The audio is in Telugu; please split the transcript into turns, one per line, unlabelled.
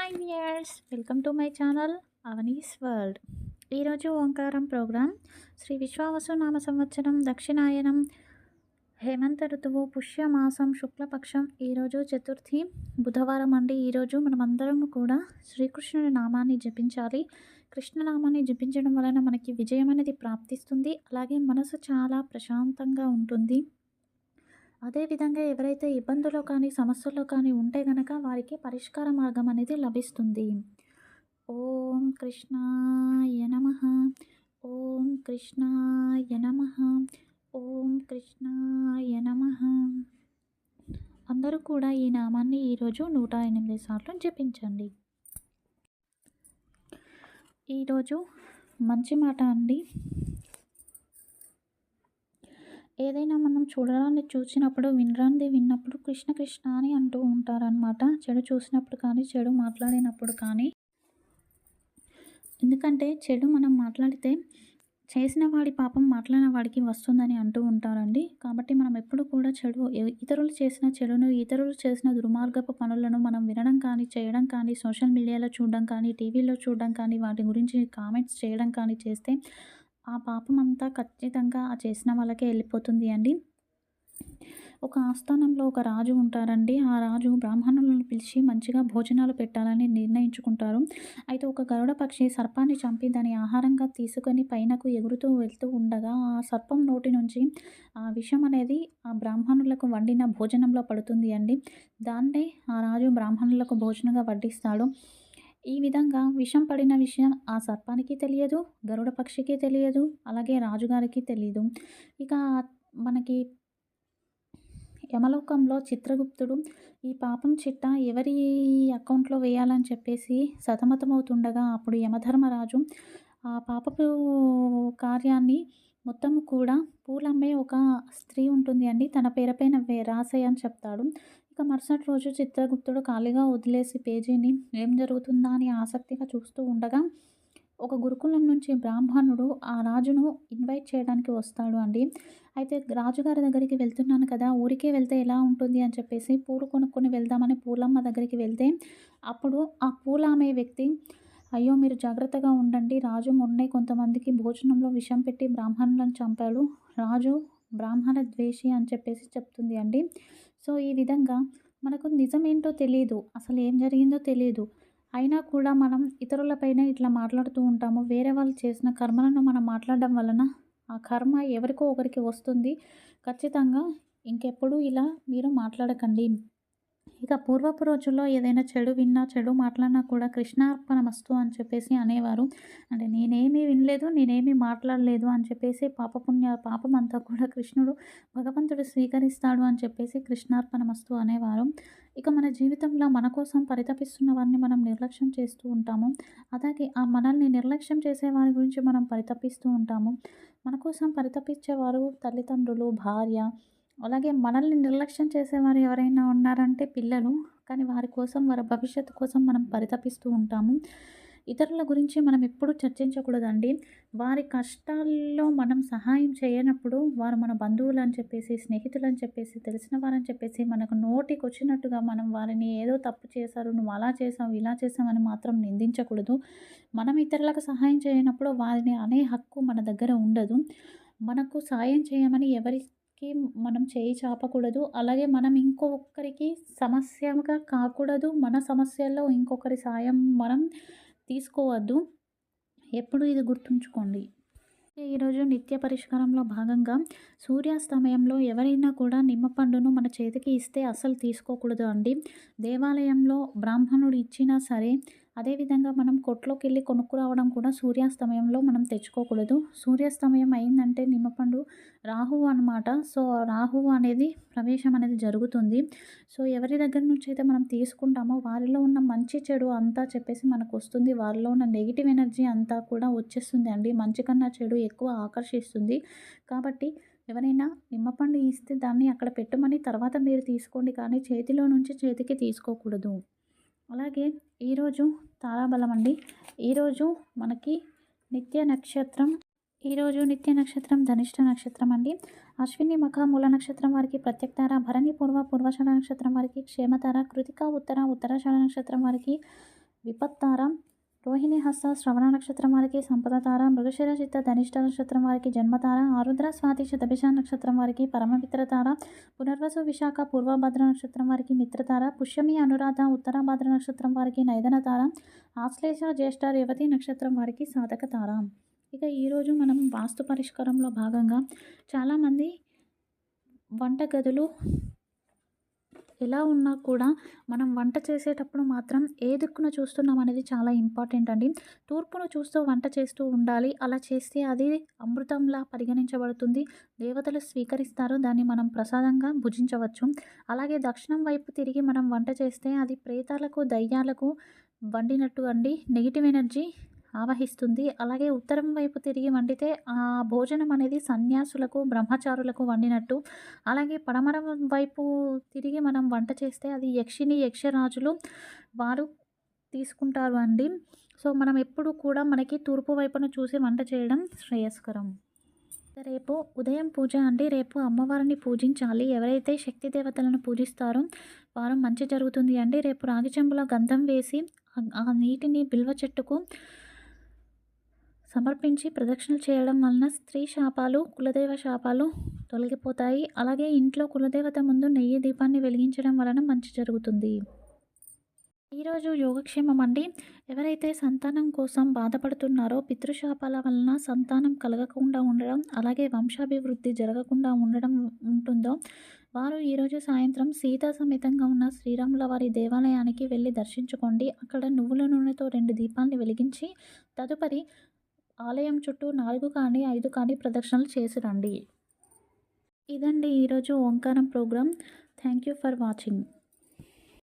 Hi viewers, welcome to my channel Avani's world. ఈరోజు ఓంకారం ప్రోగ్రాం శ్రీ విశ్వావసు నామ సంవత్సరం దక్షిణాయనం హేమంత ఋతువు పుష్యమాసం శుక్లపక్షం. ఈరోజు చతుర్థి బుధవారం అండి. ఈరోజు మనమందరం కూడా శ్రీకృష్ణుని నామాన్ని జపించాలి. కృష్ణనామాన్ని జపించడం వలన మనకి విజయం అనేది ప్రాప్తిస్తుంది. అలాగే మనసు చాలా ప్రశాంతంగా ఉంటుంది. అదేవిధంగా ఎవరైతే ఇబ్బందుల్లో కానీ సమస్యల్లో కానీ ఉంటే గనక వారికి పరిష్కార మార్గం అనేది లభిస్తుంది. ఓం కృష్ణాయ నమః, ఓం కృష్ణాయ నమః, ఓం కృష్ణాయ నమః. అందరూ కూడా ఈ నామాన్ని ఈరోజు 108 సార్లు జపించండి. ఈరోజు మంచి మాట అండి. ఏదైనా మనం చూడడాన్ని చూసినప్పుడు, వినరానిది విన్నప్పుడు కృష్ణ కృష్ణ అని అంటూ ఉంటారనమాట. చెడు చూసినప్పుడు కానీ, చెడు మాట్లాడినప్పుడు కానీ. ఎందుకంటే చెడు మనం మాట్లాడితే చేసిన వాడి పాపం మాట్లాడిన వాడికి వస్తుందని అంటూ ఉంటారండి. కాబట్టి మనం ఎప్పుడు కూడా ఇతరులు చేసిన చెడును, ఇతరులు చేసిన దుర్మార్గపు పనులను మనం వినడం కానీ, చేయడం కానీ, సోషల్ మీడియాలో చూడడం కానీ, టీవీలో చూడడం కానీ, వాటి గురించి కామెంట్స్ చేయడం కానీ చేస్తే ఆ పాపం అంతా ఖచ్చితంగా ఆ చేసిన వాళ్ళకే వెళ్ళిపోతుంది అండి. ఒక ఆస్థానంలో ఒక రాజు ఉంటారండి. ఆ రాజు బ్రాహ్మణులను పిలిచి మంచిగా భోజనాలు పెట్టాలని నిర్ణయించుకుంటారు. అయితే ఒక గరుడ పక్షి సర్పాన్ని చంపి దాని ఆహారంగా తీసుకొని పైనకు ఎగురుతూ వెళ్తూ ఉండగా ఆ సర్పం నోటి నుంచి ఆ విషం అనేది ఆ బ్రాహ్మణులకు వండిన భోజనంలో పడుతుంది అండి. దాన్నే ఆ రాజు బ్రాహ్మణులకు భోజనంగా వడ్డిస్తాడు. ఈ విధంగా విషం పడిన విషయం ఆ సర్పానికి తెలియదు, గరుడ పక్షికి తెలియదు, అలాగే రాజుగారికి తెలియదు. ఇక మనకి యమలోకంలో చిత్రగుప్తుడు ఈ పాపం చిట్ట ఎవరి అకౌంట్లో వేయాలని చెప్పేసి సతమతమవుతుండగా అప్పుడు యమధర్మరాజు ఆ పాపపు కార్యాన్ని మొత్తం కూడా పూలమ్మే ఒక స్త్రీ ఉంటుంది అండి, తన పేరుపైన రాసేయ్ అని చెప్తాడు. ఇక మరుసటి రోజు చిత్రగుప్తుడు ఖాళీగా వదిలేసి పేజీని ఏం జరుగుతుందా అని ఆసక్తిగా చూస్తూ ఉండగా ఒక గురుకులం నుంచి బ్రాహ్మణుడు ఆ రాజును ఇన్వైట్ చేయడానికి వస్తాడు అండి. అయితే రాజుగారి దగ్గరికి వెళ్తున్నాను కదా, ఊరికే వెళ్తే ఎలా ఉంటుంది అని చెప్పేసి పూలు కొనుక్కొని వెళ్దామని పూలమ్మ దగ్గరికి వెళ్తే అప్పుడు ఆ పూలామే వ్యక్తి, అయ్యో మీరు జాగ్రత్తగా ఉండండి, రాజు మొన్నే కొంతమందికి భోజనంలో విషం పెట్టి బ్రాహ్మణులను చంపాడు, రాజు బ్రాహ్మణ ద్వేషి అని చెప్పేసి చెప్తుంది అండి. సో ఈ విధంగా మనకు నిజమేంటో తెలియదు, అసలు ఏం జరిగిందో తెలియదు, అయినా కూడా మనం ఇతరులపైన ఇట్లా మాట్లాడుతూ ఉంటాము. వేరే వాళ్ళు చేసిన కర్మలను మనం మాట్లాడడం వలన ఆ కర్మ ఎవరికో ఒకరికి వస్తుంది. ఖచ్చితంగా ఇంకెప్పుడు ఇలా మీరు మాట్లాడకండి. ఇక పూర్వపు రోజుల్లో ఏదైనా చెడు విన్నా, చెడు మాట్లాడినా కూడా కృష్ణార్పణమస్తు అని చెప్పేసి అనేవారు. అంటే నేనేమీ వినలేదు, నేనేమీ మాట్లాడలేదు అని చెప్పేసి పాపం అంతా కూడా భగవంతుడు స్వీకరిస్తాడు అని చెప్పేసి కృష్ణార్పణమస్తు అనేవారు. ఇక మన జీవితంలో మన కోసం పరితపిస్తున్న వారిని మనం నిర్లక్ష్యం చేస్తూ ఉంటాము. అలాగే ఆ మనల్ని నిర్లక్ష్యం చేసే వారి గురించి మనం పరితపిస్తూ ఉంటాము. మన కోసం పరితపించేవారు తల్లిదండ్రులు, భార్య, అలాగే మనల్ని నిర్లక్ష్యం చేసేవారు ఎవరైనా ఉన్నారంటే పిల్లలు. కానీ వారి కోసం, వారి భవిష్యత్తు కోసం మనం పరితపిస్తూ ఉంటాము. ఇతరుల గురించి మనం ఎప్పుడూ చర్చించకూడదండి. వారి కష్టాల్లో మనం సహాయం చేయనప్పుడు వారు మన బంధువులు అని చెప్పేసి, స్నేహితులు అని చెప్పేసి, తెలిసిన వారని చెప్పేసి మనకు నోటికి వచ్చినట్టుగా మనం వారిని ఏదో తప్పు చేశారు, నువ్వు అలా చేసావు, ఇలా చేసావని మాత్రం నిందించకూడదు. మనం ఇతరులకు సహాయం చేయనప్పుడు వారిని అనే హక్కు మన దగ్గర ఉండదు. మనకు సాయం చేయమని మనం చేయి చాపకూడదు. అలాగే మనం ఇంకొకరికి సమస్యగా కాకూడదు. మన సమస్యల్లో ఇంకొకరి సాయం మనం తీసుకోవద్దు. ఎప్పుడు ఇది గుర్తుంచుకోండి. ఈరోజు నిత్య పరిష్కారంలో భాగంగా సూర్యాస్తమయంలో ఎవరైనా కూడా నిమ్మపండును మన చేతికి ఇస్తే అస్సలు తీసుకోకూడదు అండి. దేవాలయంలో బ్రాహ్మణుడు ఇచ్చినా సరే, అదేవిధంగా మనం కొట్లోకి వెళ్ళి కొనుక్కురావడం కూడా సూర్యాస్తమయంలో మనం తెచ్చుకోకూడదు. సూర్యాస్తమయం అయిందంటే నిమ్మపండు రాహువు అనమాట. సో రాహువు అనేది ప్రవేశం అనేది జరుగుతుంది. సో ఎవరి దగ్గర నుంచి అయితే మనం తీసుకుంటామో వారిలో ఉన్న మంచి చెడు అంతా చెప్పేసి మనకు వస్తుంది. వారిలో ఉన్న నెగిటివ్ ఎనర్జీ అంతా కూడా వచ్చేస్తుంది అండి. మంచి కన్నా చెడు ఎక్కువ ఆకర్షిస్తుంది. కాబట్టి ఎవరైనా నిమ్మపండు ఇస్తే దాన్ని అక్కడ పెట్టమని తర్వాత మీరు తీసుకోండి, కానీ చేతిలో నుంచి చేతికి తీసుకోకూడదు. అలాగే ఈరోజు తారాబలం అండి. ఈరోజు మనకి నిత్య నక్షత్రం ధనిష్ట నక్షత్రం అండి. అశ్విని మఖ మూల నక్షత్రం వారికి ప్రత్యక్తార, భరణి పూర్వ పూర్వాషాఢ నక్షత్రం వారికి క్షేమతార, కృతిక ఉత్తరాషాఢ నక్షత్రం వారికి విపత్తార, రోహిణి హస్త శ్రవణ నక్షత్రం వారికి సంపద తార, మృగశిర చిత్త ధనిష్ట నక్షత్రం వారికి జన్మతార, ఆరుద్ర స్వాతి శతభిష నక్షత్రం వారికి పరమమిత్ర తార, పునర్వసు విశాఖ పూర్వభద్ర నక్షత్రం వారికి మిత్రతార, పుష్యమి అనురాధ ఉత్తరాభద్ర నక్షత్రం వారికి నైదన తార, ఆశ్లేష జ్యేష్ఠ రేవతి నక్షత్రం వారికి సాధక తార. ఇక ఈరోజు మనం వాస్తు పరిష్కారంలో భాగంగా చాలామంది వంటగదులు ఎలా ఉన్నా కూడా మనం వంట చేసేటప్పుడు మాత్రం ఏ దిక్కున చూస్తున్నాం అనేది చాలా ఇంపార్టెంట్ అండి. తూర్పును చూస్తూ వంట చేస్తూ ఉండాలి. అలా చేస్తే అది అమృతంలా పరిగణించబడుతుంది. దేవతలు స్వీకరిస్తారు. దాన్ని మనం ప్రసాదంగా భుజించవచ్చు. అలాగే దక్షిణం వైపు తిరిగి మనం వంట చేస్తే అది ప్రేతాలకు, దయ్యాలకు వండినట్టు అండి. నెగిటివ్ ఎనర్జీ ఆవహిస్తుంది. అలాగే ఉత్తరం వైపు తిరిగి వండితే ఆ భోజనం అనేది సన్యాసులకు, బ్రహ్మచారులకు వండినట్టు. అలాగే పడమర వైపు తిరిగి మనం వంట చేస్తే అది యక్షిని, యక్షరాజులు వారు తీసుకుంటారు అండి. సో మనం ఎప్పుడు కూడా మనకి తూర్పు వైపున చూసి వంట చేయడం శ్రేయస్కరం. రేపు ఉదయం పూజ అండి. రేపు అమ్మవారిని పూజించాలి. ఎవరైతే శక్తి దేవతలను పూజిస్తారో వారు మంచి జరుగుతుంది అండి. రేపు రాగి చెంబులో గంధం వేసి ఆ నీటిని బిల్వ చెట్టుకు సమర్పించి ప్రదక్షిణలు చేయడం వలన స్త్రీ శాపాలు, కులదైవ శాపాలు తొలగిపోతాయి. అలాగే ఇంట్లో కులదేవత ముందు నెయ్యి దీపాన్ని వెలిగించడం వలన మంచి జరుగుతుంది. ఈరోజు యోగక్షేమం అండి. ఎవరైతే సంతానం కోసం బాధపడుతున్నారో, పితృశాపాల వలన సంతానం కలగకుండా ఉండడం, అలాగే వంశాభివృద్ధి జరగకుండా ఉండడం ఉంటుందో వారు ఈరోజు సాయంత్రం సీతా సమేతంగా ఉన్న శ్రీరాముల వారి దేవాలయానికి వెళ్ళి దర్శించుకోండి. అక్కడ నువ్వుల నూనెతో 2 దీపాన్ని వెలిగించి తదుపరి ఆలయం చుట్టూ 4 కానీ 5 కానీ ప్రదక్షిణలు చేసి రండి. ఇదండి ఈరోజు Omkaram programme. Thank you for watching.